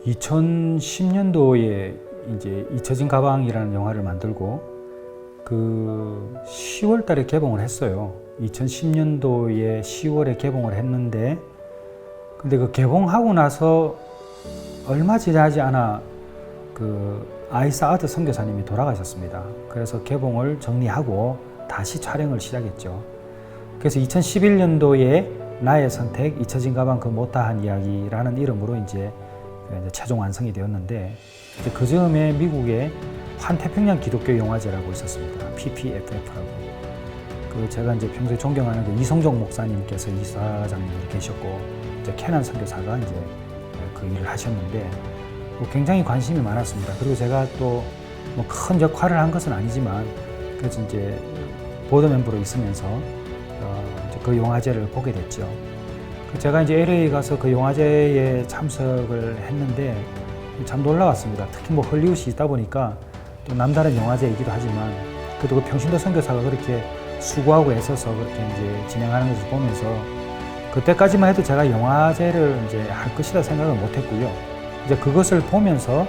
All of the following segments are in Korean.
2010년도에 이제 잊혀진 가방이라는 영화를 만들고 그 10월 달에 개봉을 했어요. 2010년도에 10월에 개봉을 했는데 근데 그 개봉하고 나서 얼마 지나지 않아 그 아이사아드 선교사님이 돌아가셨습니다. 그래서 개봉을 정리하고 다시 촬영을 시작했죠. 그래서 2011년도에 나의 선택, 잊혀진 가방 그 못다한 이야기라는 이름으로 이제 최종 완성이 되었는데 이제 그 즈음에 미국에 환태평양 기독교 영화제라고 있었습니다. PPFF라고. 그 제가 이제 평소에 존경하는 그 이성종 목사님께서 이사장님으로 계셨고 이제 캐난 선교사가 이제 그 일을 하셨는데 굉장히 관심이 많았습니다. 그리고 제가 또 뭐 큰 역할을 한 것은 아니지만 그래서 이제 보드 멤버로 있으면서 이제 그 영화제를 보게 됐죠. 제가 이제 LA 가서 그 영화제에 참석을 했는데 참 놀라웠습니다. 특히 뭐 헐리우드이 있다 보니까 또 남다른 영화제이기도 하지만 그래도 그 평신도 선교사가 그렇게 수고하고 애써서 그렇게 이제 진행하는 것을 보면서 그때까지만 해도 제가 영화제를 이제 할 것이다 생각을 못 했고요. 이제 그것을 보면서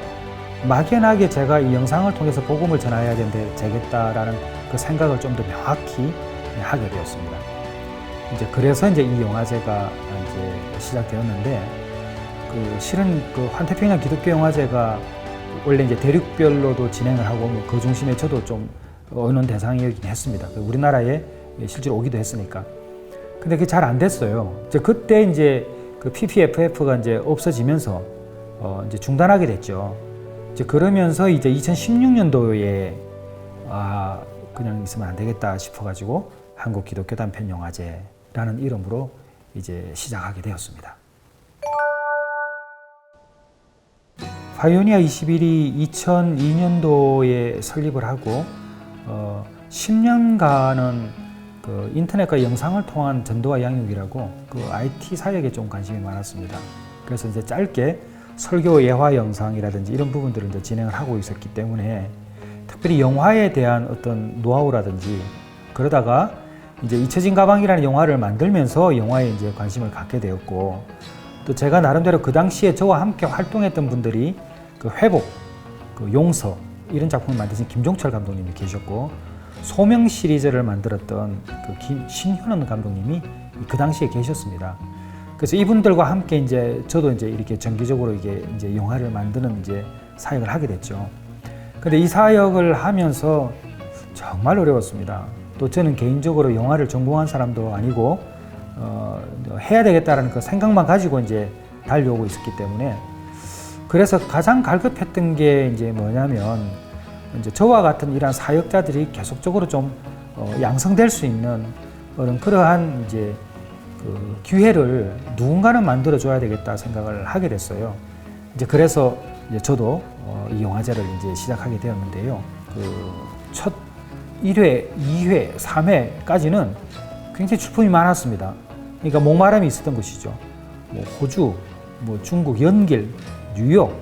막연하게 제가 이 영상을 통해서 복음을 전해야 되겠다라는 그 생각을 좀 더 명확히 하게 되었습니다. 이제 그래서 이제 이 영화제가 이제 시작되었는데 그 실은 그 환태평양 기독교 영화제가 원래 이제 대륙별로도 진행을 하고 뭐 그 중심에 저도 좀 의논 대상이긴 했습니다. 우리나라에 실제로 오기도 했으니까. 근데 그게 잘 안 됐어요. 이제 그때 이제 그 PPFF가 이제 없어지면서 이제 중단하게 됐죠. 이제 그러면서 이제 2016년도에 그냥 있으면 안 되겠다 싶어가지고 한국 기독교 단편 영화제라는 이름으로 이제 시작하게 되었습니다. 파이오니아 21이 2002년도에 설립을 하고 10년간은 그 인터넷과 영상을 통한 전도와 양육이라고 그 IT 사역에 좀 관심이 많았습니다. 그래서 이제 짧게 설교 예화 영상이라든지 이런 부분들을 이제 진행을 하고 있었기 때문에 특별히 영화에 대한 어떤 노하우라든지 그러다가 이제 잊혀진 가방이라는 영화를 만들면서 영화에 이제 관심을 갖게 되었고 또 제가 나름대로 그 당시에 저와 함께 활동했던 분들이 그 회복, 그 용서 이런 작품을 만드신 김종철 감독님이 계셨고 소명 시리즈를 만들었던 그 신현원 감독님이 그 당시에 계셨습니다. 그래서 이분들과 함께 이제 저도 이제 이렇게 정기적으로 이게 이제 영화를 만드는 이제 사역을 하게 됐죠. 근데 이 사역을 하면서 정말 어려웠습니다. 또 저는 개인적으로 영화를 전공한 사람도 아니고 해야 되겠다라는 그 생각만 가지고 이제 달려오고 있었기 때문에 그래서 가장 갈급했던 게 이제 뭐냐면 이제 저와 같은 이러한 사역자들이 계속적으로 좀 양성될 수 있는 그러한 이제 그 기회를 누군가는 만들어줘야 되겠다 생각을 하게 됐어요. 이제 그래서 이제 저도 이 영화제를 이제 시작하게 되었는데요. 그 첫 1회, 2회, 3회까지는 굉장히 출품이 많았습니다. 그러니까 목마름이 있었던 것이죠. 뭐 호주, 뭐 중국, 연길, 뉴욕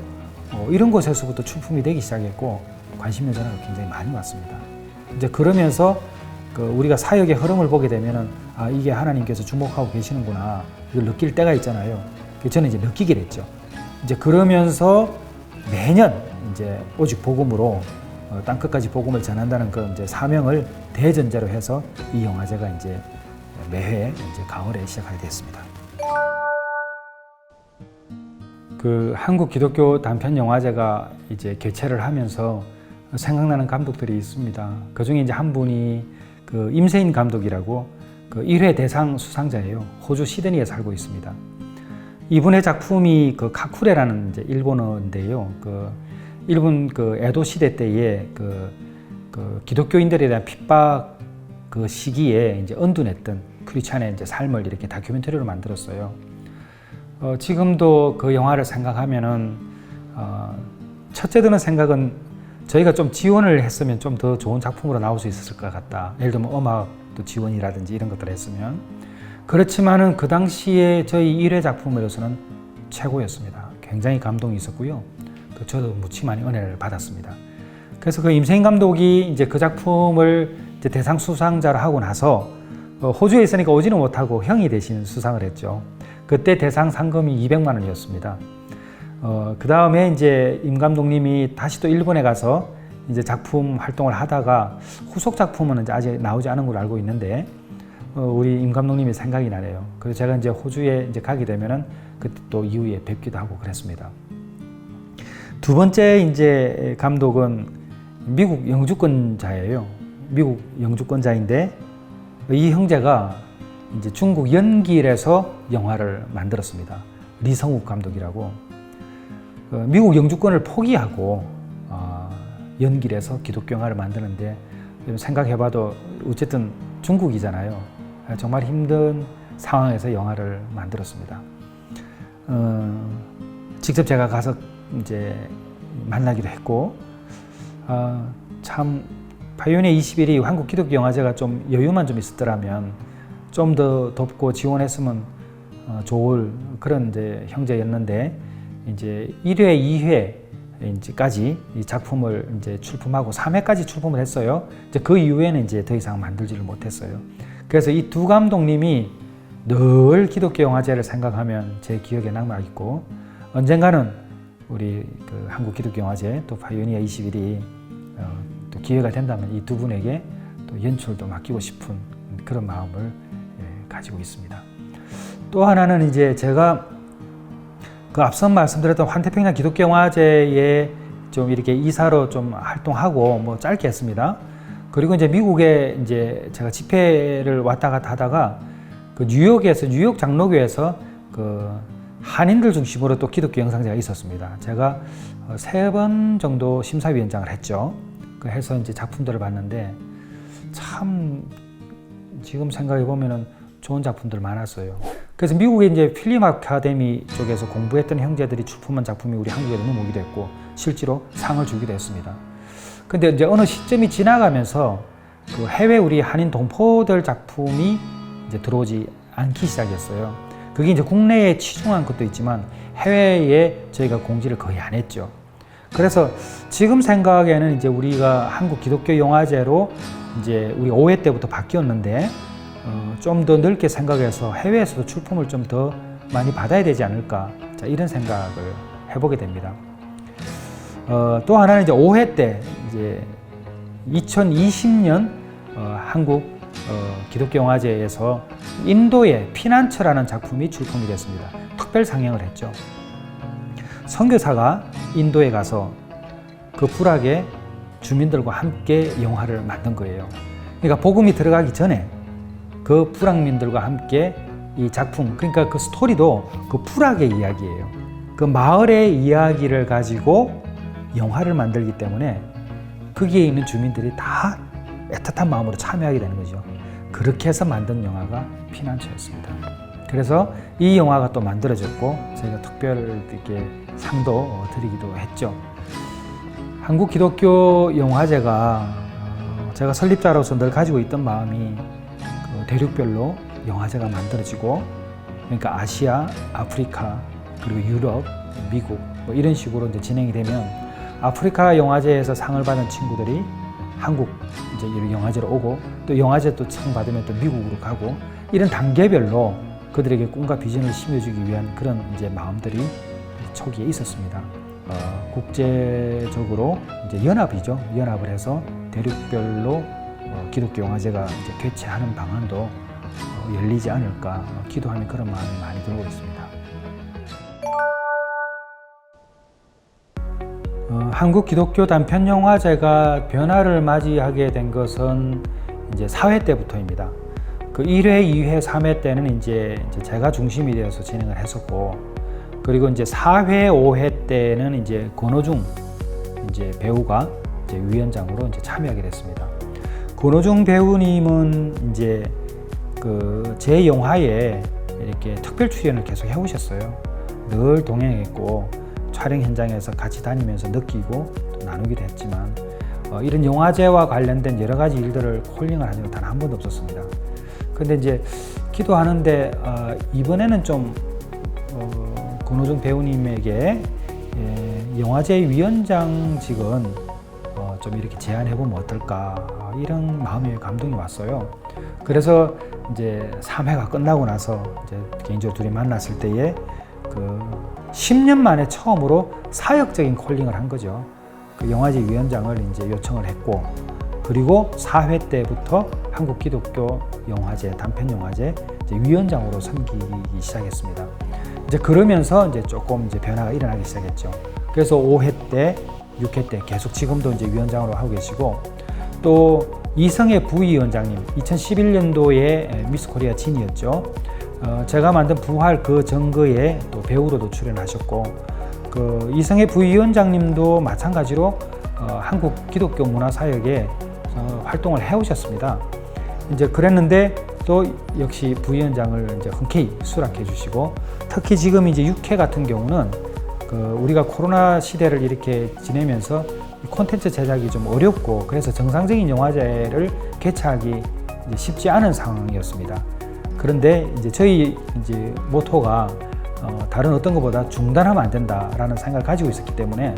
이런 곳에서부터 출품이 되기 시작했고 관심 여자가 굉장히 많이 왔습니다. 이제 그러면서 그 우리가 사역의 흐름을 보게 되면은 이게 하나님께서 주목하고 계시는구나 이걸 느낄 때가 있잖아요. 저는 이제 느끼게 됐죠. 이제 그러면서 매년 이제 오직 복음으로 땅 끝까지 복음을 전한다는 그 이제 사명을 대전제로 해서 이 영화제가 이제 매해 이제 가을에 시작하게 됐습니다. 그 한국 기독교 단편 영화제가 이제 개최를 하면서 생각나는 감독들이 있습니다. 그 중에 이제 한 분이 그 임세인 감독이라고 그 1회 대상 수상자예요. 호주 시드니에 살고 있습니다. 이분의 작품이 그 카쿠레라는 이제 일본어인데요. 그 일본 그 에도 시대 때에 그 기독교인들에 대한 핍박 그 시기에 이제 언둔했던 크리스찬의 이제 삶을 이렇게 다큐멘터리로 만들었어요. 지금도 그 영화를 생각하면은 첫째 드는 생각은 저희가 좀 지원을 했으면 좀 더 좋은 작품으로 나올 수 있었을 것 같다. 예를 들면 음악도 지원이라든지 이런 것들을 했으면. 그렇지만은 그 당시에 저희 1회 작품으로서는 최고였습니다. 굉장히 감동이 있었고요. 또 저도 무지 많이 은혜를 받았습니다. 그래서 그 임세인 감독이 이제 그 작품을 이제 대상 수상자를 하고 나서 호주에 있으니까 오지는 못하고 형이 대신 수상을 했죠. 그때 대상 상금이 200만 원이었습니다. 그 다음에 이제 임 감독님이 다시 또 일본에 가서 이제 작품 활동을 하다가 후속 작품은 이제 아직 나오지 않은 걸로 알고 있는데 우리 임 감독님이 생각이 나네요. 그래서 제가 이제 호주에 이제 가게 되면은 그때 또 이후에 뵙기도 하고 그랬습니다. 두 번째 이제 감독은 미국 영주권자예요. 미국 영주권자인데 이 형제가 이제 중국 연길에서 영화를 만들었습니다. 리성욱 감독이라고. 미국 영주권을 포기하고 연길에서 기독교 영화를 만드는데 생각해봐도 어쨌든 중국이잖아요. 정말 힘든 상황에서 영화를 만들었습니다. 직접 제가 가서 이제 만나기도 했고, 참 파이오니아 21이 한국 기독교 영화제가 좀 여유만 좀 있었더라면 좀 더 돕고 지원했으면 좋을 그런 이제 형제였는데 이제 1회, 2회까지 이 작품을 이제 출품하고 3회까지 출품을 했어요. 이제 그 이후에는 이제 더 이상 만들지를 못했어요. 그래서 이 두 감독님이 늘 기독교 영화제를 생각하면 제 기억에 남아 있고 언젠가는 우리 그 한국 기독교 영화제 또 파이오니아 21이 또 기회가 된다면 이 두 분에게 또 연출도 맡기고 싶은 그런 마음을 가지고 있습니다. 또 하나는 이제 제가 그 앞서 말씀드렸던 환태평양 기독교 영화제에 좀 이렇게 이사로 좀 활동하고 뭐 짧게 했습니다. 그리고 이제 미국에 이제 제가 집회를 왔다 갔다 하다가 그 뉴욕 장로교에서 그 한인들 중심으로 또 기독교 영상제가 있었습니다. 제가 3번 정도 심사위원장을 했죠. 그 해서 이제 작품들을 봤는데 참 지금 생각해 보면은 좋은 작품들 많았어요. 그래서 미국에 이제 필름 아카데미 쪽에서 공부했던 형제들이 출품한 작품이 우리 한국에 넘어오기도 했고 실제로 상을 주기도 했습니다. 근데 이제 어느 시점이 지나가면서 그 해외 우리 한인 동포들 작품이 이제 들어오지 않기 시작했어요. 그게 이제 국내에 치중한 것도 있지만 해외에 저희가 공지를 거의 안 했죠. 그래서 지금 생각에는 이제 우리가 한국 기독교 영화제로 이제 우리 5회 때부터 바뀌었는데 좀 더 넓게 생각해서 해외에서도 출품을 좀 더 많이 받아야 되지 않을까, 자, 이런 생각을 해보게 됩니다. 또 하나는 이제 5회 때 이제 2020년 한국 기독교 영화제에서 인도의 피난처라는 작품이 출품이 됐습니다. 특별 상영을 했죠. 선교사가 인도에 가서 그 불악의 주민들과 함께 영화를 만든 거예요. 그러니까 복음이 들어가기 전에 그 불악민들과 함께 이 작품, 그러니까 그 스토리도 그 불악의 이야기예요. 그 마을의 이야기를 가지고 영화를 만들기 때문에 거기에 있는 주민들이 다 애틋한 마음으로 참여하게 되는 거죠. 그렇게 해서 만든 영화가 피난처였습니다. 그래서 이 영화가 또 만들어졌고 저희가 특별하게 상도 드리기도 했죠. 한국 기독교 영화제가 제가 설립자로서 늘 가지고 있던 마음이 그 대륙별로 영화제가 만들어지고, 그러니까 아시아, 아프리카, 그리고 유럽, 미국 뭐 이런 식으로 이제 진행이 되면 아프리카 영화제에서 상을 받은 친구들이 한국 이제 영화제로 오고 또 영화제 또 상 받으면 또 미국으로 가고 이런 단계별로 그들에게 꿈과 비전을 심어주기 위한 그런 이제 마음들이 초기에 있었습니다. 국제적으로 이제 연합이죠. 연합을 해서 대륙별로 기독교 영화제가 이제 개최하는 방안도 열리지 않을까 기도하는 그런 마음이 많이 들고 있습니다. 한국 기독교 단편 영화제가 변화를 맞이하게 된 것은 이제 4회 때부터입니다. 그 1회, 2회, 3회 때는 이제 제가 중심이 되어서 진행을 했었고, 그리고 이제 4회, 5회 때는 이제 권호중 이제 배우가 이제 위원장으로 이제 참여하게 됐습니다. 권호중 배우님은 이제 그 제 영화에 이렇게 특별 출연을 계속 해오셨어요. 늘 동행했고 촬영 현장에서 같이 다니면서 느끼고 또 나누기도 했지만 이런 영화제와 관련된 여러 가지 일들을 홀링을 한 적은 단 한 번도 없었습니다. 근데 이제 기도하는데 이번에는 좀 권호중 배우님에게 영화제 위원장직은 좀 이렇게 제안해보면 어떨까, 이런 마음의 감동이 왔어요. 그래서 이제 3회가 끝나고 나서 이제 개인적으로 둘이 만났을 때에 그 10년 만에 처음으로 사역적인 콜링을 한 거죠. 그 영화제 위원장을 이제 요청을 했고, 그리고 4회 때부터 한국 기독교 영화제, 단편 영화제 이제 위원장으로 섬기기 시작했습니다. 이제 그러면서 이제 조금 이제 변화가 일어나기 시작했죠. 그래서 5회 때, 6회 때 계속 지금도 이제 위원장으로 하고 계시고, 또 이성애 부위원장님, 2011년도에 미스 코리아 진이었죠. 제가 만든 부활 그 정거에 또 배우로도 출연하셨고, 그 이성애 부위원장님도 마찬가지로 한국 기독교 문화 사역에 활동을 해오셨습니다. 이제 그랬는데 또 역시 부위원장을 이제 흔쾌히 수락해 주시고, 특히 지금 이제 6회 같은 경우는 그 우리가 코로나 시대를 이렇게 지내면서 콘텐츠 제작이 좀 어렵고, 그래서 정상적인 영화제를 개최하기 쉽지 않은 상황이었습니다. 그런데 이제 저희 이제 모토가 다른 어떤 것보다 중단하면 안 된다라는 생각을 가지고 있었기 때문에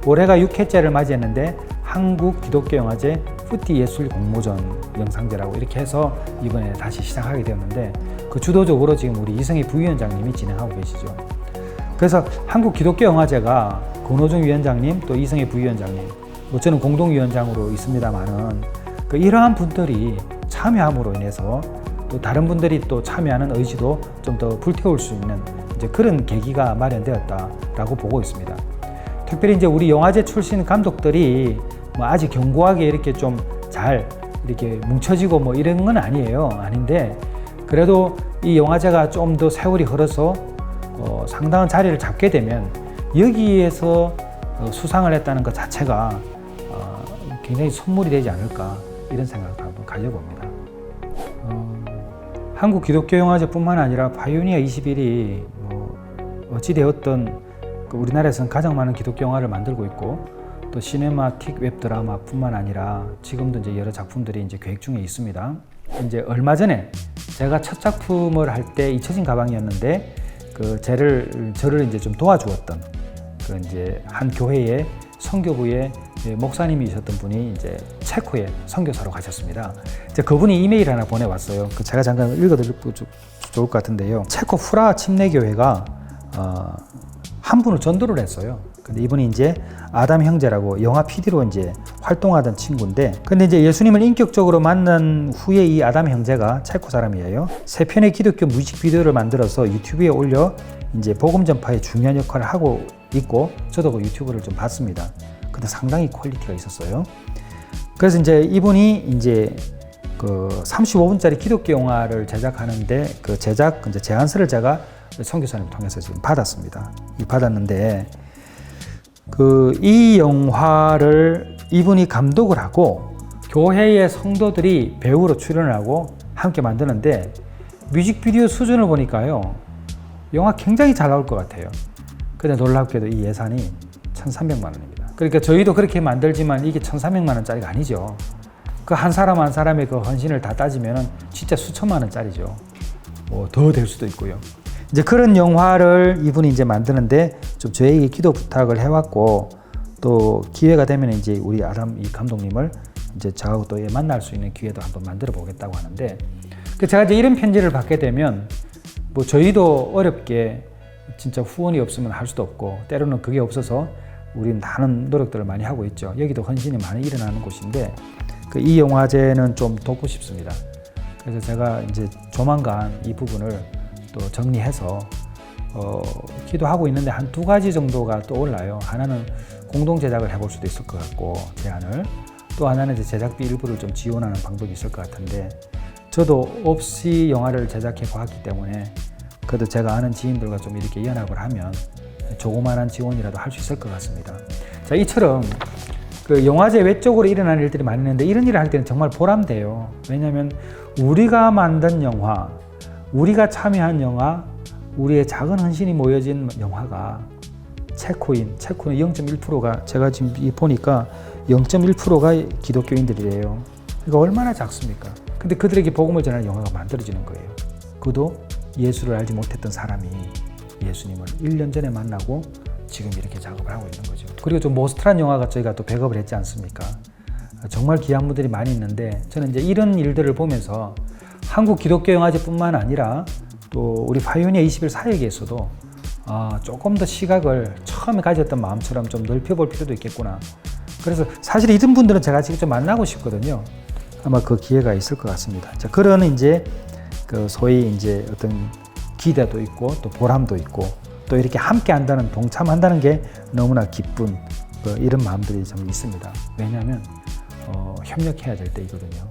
올해가 6회째를 맞이했는데 한국 기독교 영화제 푸티 예술 공모전 영상제라고 이렇게 해서 이번에 다시 시작하게 되었는데, 그 주도적으로 지금 우리 이성희 부위원장님이 진행하고 계시죠. 그래서 한국 기독교 영화제가 권호중 위원장님 또 이성희 부위원장님, 뭐 저는 공동위원장으로 있습니다만은 그 이러한 분들이 참여함으로 인해서 또 다른 분들이 또 참여하는 의지도 좀 더 불태울 수 있는 이제 그런 계기가 마련되었다라고 보고 있습니다. 특별히 이제 우리 영화제 출신 감독들이 뭐 아직 견고하게 이렇게 좀 잘 이렇게 뭉쳐지고 뭐 이런 건 아니에요. 아닌데 그래도 이 영화제가 좀 더 세월이 흘러서 상당한 자리를 잡게 되면 여기에서 수상을 했다는 것 자체가 굉장히 선물이 되지 않을까, 이런 생각도 한번 가져봅니다. 한국 기독교 영화제뿐만 아니라 파이오니아 21이 어찌되었든 우리나라에서는 가장 많은 기독교 영화를 만들고 있고, 또 시네마틱 웹드라마뿐만 아니라 지금도 이제 여러 작품들이 이제 계획 중에 있습니다. 이제 얼마 전에 제가 첫 작품을 할 때 잊혀진 가방이었는데 저를 이제 좀 도와주었던 그 이제 한 교회의 선교부의 목사님이셨던 분이 이제 체코에 선교사로 가셨습니다. 이제 그분이 이메일 하나 보내왔어요. 제가 잠깐 읽어드리면 좋을 것 같은데요. 체코 프라하 침례교회가 한 분을 전도를 했어요. 근데 이분이 이제 아담 형제라고 영화 PD로 이제 활동하던 친구인데, 근데 이제 예수님을 인격적으로 만난 후에 이 아담 형제가 체코 사람이에요. 3편의 기독교 뮤직비디오를 만들어서 유튜브에 올려 이제 복음 전파에 중요한 역할을 하고 있고, 저도 그 유튜브를 좀 봤습니다. 근데 상당히 퀄리티가 있었어요. 그래서 이제 이분이 이제 그 35분짜리 기독교 영화를 제작하는데 그 제작 이제 제안서를 제가 선교사님 통해서 지금 받았습니다. 받았는데 이 영화를 이분이 감독을 하고 교회의 성도들이 배우로 출연을 하고 함께 만드는데, 뮤직비디오 수준을 보니까요 영화 굉장히 잘 나올 것 같아요. 근데 놀랍게도 이 예산이 1,300만 원입니다. 그러니까 저희도 그렇게 만들지만 이게 1,300만 원짜리가 아니죠. 그 한 사람 한 사람의 그 헌신을 다 따지면 진짜 수천만 원짜리죠. 뭐 더 될 수도 있고요. 이제 그런 영화를 이분이 이제 만드는데 좀 저에게 기도 부탁을 해왔고, 또 기회가 되면 이제 우리 아담 이 감독님을 이제 저하고 또 만날 수 있는 기회도 한번 만들어 보겠다고 하는데, 제가 이제 이런 편지를 받게 되면 뭐 저희도 어렵게 진짜 후원이 없으면 할 수도 없고, 때로는 그게 없어서 우리는 많은 노력들을 많이 하고 있죠. 여기도 헌신이 많이 일어나는 곳인데 이 영화제는 좀 돕고 싶습니다. 그래서 제가 이제 조만간 이 부분을 또 정리해서 기도하고 있는데 한 2가지 정도가 또 올라요. 하나는 공동 제작을 해볼 수도 있을 것 같고, 제안을, 또 하나는 이제 제작비 일부를 좀 지원하는 방법이 있을 것 같은데, 저도 없이 영화를 제작해 보았기 때문에 그래도 제가 아는 지인들과 좀 이렇게 연합을 하면 조그만한 지원이라도 할 수 있을 것 같습니다. 자, 이처럼 그 영화제 외적으로 일어나는 일들이 많이 있는데 이런 일을 할 때는 정말 보람돼요. 왜냐하면 우리가 만든 영화, 우리가 참여한 영화, 우리의 작은 헌신이 모여진 영화가 체코는 0.1%가, 제가 지금 보니까 0.1%가 기독교인들이래요. 그러니까 얼마나 작습니까? 근데 그들에게 복음을 전하는 영화가 만들어지는 거예요. 그도 예수를 알지 못했던 사람이 예수님을 1년 전에 만나고 지금 이렇게 작업을 하고 있는 거죠. 그리고 좀 모스트란 영화가 저희가 또 백업을 했지 않습니까? 정말 귀한 분들이 많이 있는데, 저는 이제 이런 일들을 보면서 한국 기독교 영화제뿐만 아니라 또 우리 파이오니아 21 사역에서도 조금 더 시각을 처음에 가졌던 마음처럼 좀 넓혀볼 필요도 있겠구나. 그래서 사실 이런 분들은 제가 직접 만나고 싶거든요. 아마 그 기회가 있을 것 같습니다. 자, 그런 이제 그 소위 이제 어떤 기대도 있고 또 보람도 있고 또 이렇게 함께 한다는, 동참한다는 게 너무나 기쁜 이런 마음들이 좀 있습니다. 왜냐하면 협력해야 될 때이거든요.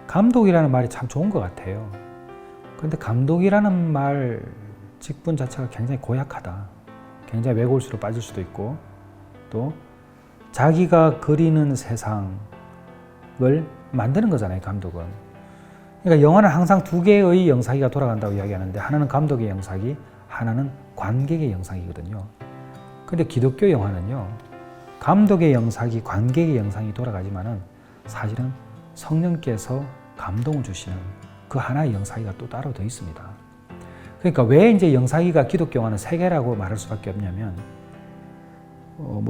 감독이라는 말이 참 좋은 것 같아요. 근데 감독이라는 말 직분 자체가 굉장히 고약하다. 굉장히 외골수로 빠질 수도 있고 또 자기가 그리는 세상을 만드는 거잖아요, 감독은. 그러니까 영화는 항상 두 개의 영상기가 돌아간다고 이야기하는데 하나는 감독의 영상기, 하나는 관객의 영상이거든요. 근데 기독교 영화는요, 감독의 영상이, 관객의 영상이 돌아가지만은 사실은 성령께서 감동을 주시는 그 하나의 영상기가 또 따로 더 있습니다. 그러니까 왜 이제 영상기가 기독교 영화는 세 개라고 말할 수밖에 없냐면,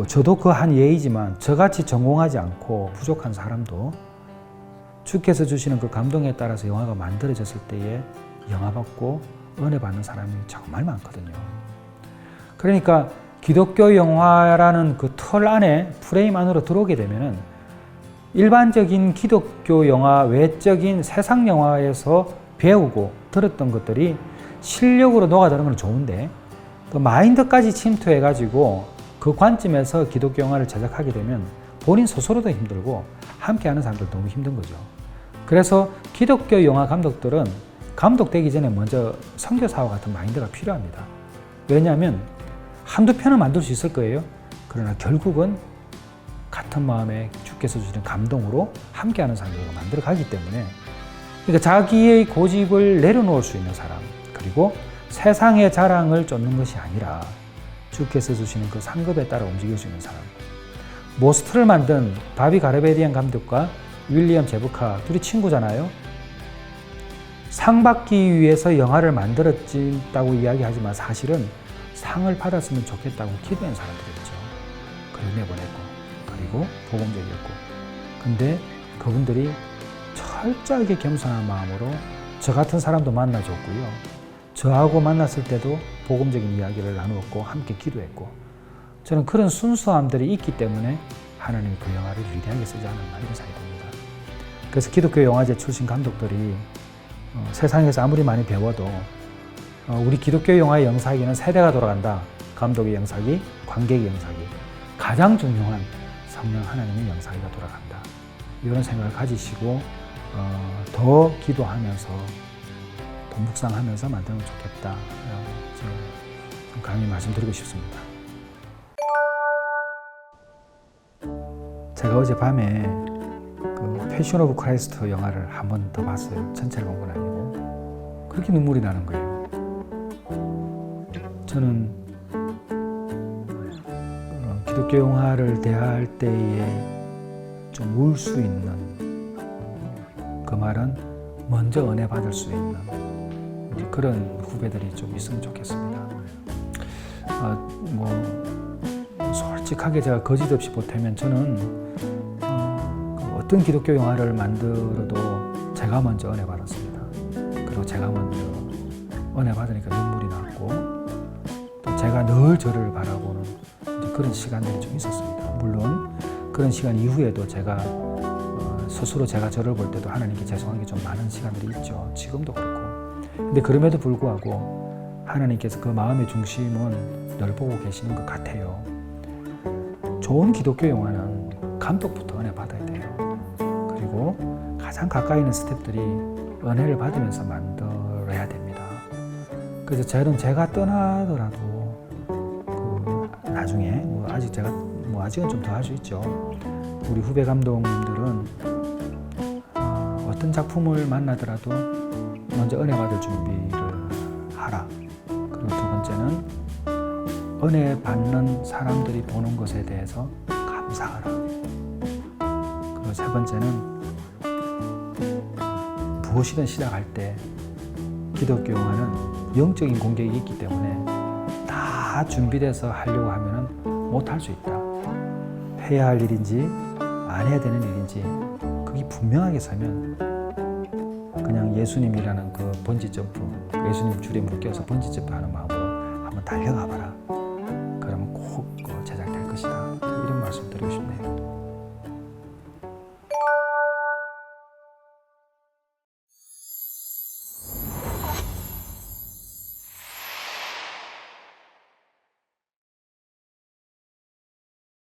저도 그 한 예이지만 저같이 전공하지 않고 부족한 사람도 주께서 주시는 그 감동에 따라서 영화가 만들어졌을 때에 영화받고 은혜 받는 사람이 정말 많거든요. 그러니까 기독교 영화라는 그 틀 안에, 프레임 안으로 들어오게 되면은 일반적인 기독교 영화, 외적인 세상 영화에서 배우고 들었던 것들이 실력으로 녹아드는 건 좋은데 그 마인드까지 침투해가지고 그 관점에서 기독교 영화를 제작하게 되면 본인 스스로도 힘들고 함께하는 사람들 너무 힘든 거죠. 그래서 기독교 영화 감독들은 감독되기 전에 먼저 선교사와 같은 마인드가 필요합니다. 왜냐하면 한두 편은 만들 수 있을 거예요. 그러나 결국은 같은 마음에 주께서 주시는 감동으로 함께하는 사람들로 만들어 가기 때문에, 그러니까 자기의 고집을 내려놓을 수 있는 사람, 그리고 세상의 자랑을 쫓는 것이 아니라 주께서 주시는 그 상급에 따라 움직일 수 있는 사람. 모스트를 만든 바비 가르베디안 감독과 윌리엄 제브카 둘이 친구잖아요. 상 받기 위해서 영화를 만들었다고 이야기하지만 사실은 상을 받았으면 좋겠다고 기도한 사람들이었죠. 그걸 내보냈고 그리고 복음적이었고, 근데 그분들이 철저하게 겸손한 마음으로 저 같은 사람도 만나줬고요, 저하고 만났을 때도 복음적인 이야기를 나누었고 함께 기도했고, 저는 그런 순수함들이 있기 때문에 하나님이 그 영화를 위대하게 쓰지 않았나 이런 생각이 듭니다. 그래서 기독교 영화제 출신 감독들이 세상에서 아무리 많이 배워도 우리 기독교 영화의 영상기는 세대가 돌아간다. 감독의 영상기, 관객의 영상기. 가장 중요한 성령 하나님의 영상기가 돌아간다. 이런 생각을 가지시고 더 기도하면서 더 묵상하면서 만들면 좋겠다. 좀 감히 말씀드리고 싶습니다. 제가 어젯밤에 그 패션 오브 크라이스트 영화를 한 번 더 봤어요. 전체를 본 건 아니고. 그렇게 눈물이 나는 거예요. 저는 기독교 영화를 대할 때에 좀 울 수 있는, 그 말은 먼저 은혜 받을 수 있는 그런 후배들이 좀 있으면 좋겠습니다. 솔직하게 제가 거짓 없이 보태면 저는 어떤 기독교 영화를 만들어도 제가 먼저 은혜 받았습니다. 그리고 제가 먼저 은혜 받으니까 눈물이 났고, 또 제가 늘 저를 바라보는 그런 시간들이 좀 있었습니다. 물론 그런 시간 이후에도 제가 스스로 제가 저를 볼 때도 하나님께 죄송한 게 좀 많은 시간들이 있죠. 지금도 그렇고. 근데 그럼에도 불구하고 하나님께서 그 마음의 중심은 늘 보고 계시는 것 같아요. 좋은 기독교 영화는 감독부터 은혜 받아야 돼요. 그리고 가장 가까이 있는 스태프들이 은혜를 받으면서 만들어야 됩니다. 그래서 저는 제가 떠나더라도 나중에 아직은 좀 더 할 수 있죠. 우리 후배 감독님들은 어떤 작품을 만나더라도 먼저 은혜 받을 준비를 하라. 그리고 두 번째는 은혜 받는 사람들이 보는 것에 대해서 감사하라. 그리고 세 번째는 무엇이든 시작할 때 기독교 영화는 영적인 공격이 있기 때문에 다 준비돼서 하려고 하면은 못할 수 있다. 해야 할 일인지 안 해야 되는 일인지 그게 분명하게 서면 그냥 예수님이라는 그 번지 점프, 예수님 줄에 묶여서 번지 점프 하는 마음으로 한번 달려가 봐라. 그러면 꼭